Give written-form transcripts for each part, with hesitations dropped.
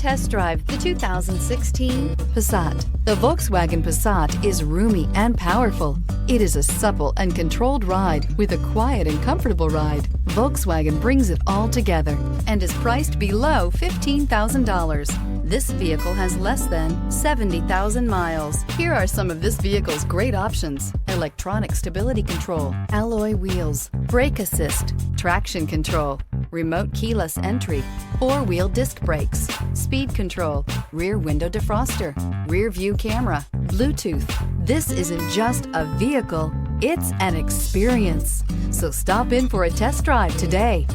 Test drive the 2016 Passat. The Volkswagen Passat is roomy and powerful. It is a supple and controlled ride with a quiet and comfortable ride. Volkswagen brings it all together and is priced below $15,000. This vehicle has less than 70,000 miles. Here are some of this vehicle's great options: electronic stability control, alloy wheels, brake assist, traction control, remote keyless entry, four-wheel disc brakes, speed control, rear window defroster, rear view camera, Bluetooth. This isn't just a vehicle, it's an experience. So stop in for a test drive today.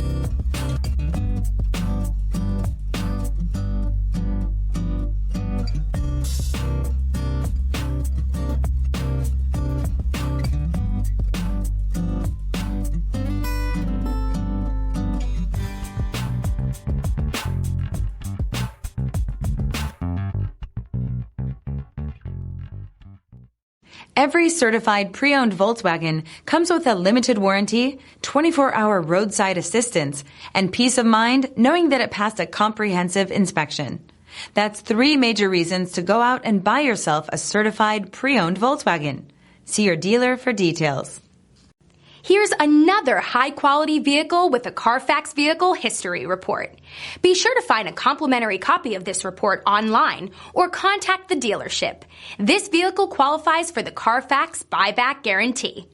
Every certified pre-owned Volkswagen comes with a limited warranty, 24-hour roadside assistance, and peace of mind knowing that it passed a comprehensive inspection. That's 3 major reasons to go out and buy yourself a certified pre-owned Volkswagen. See your dealer for details. Here's another high-quality vehicle with a Carfax Vehicle History Report. Be sure to find a complimentary copy of this report online or contact the dealership. This vehicle qualifies for the Carfax Buyback Guarantee.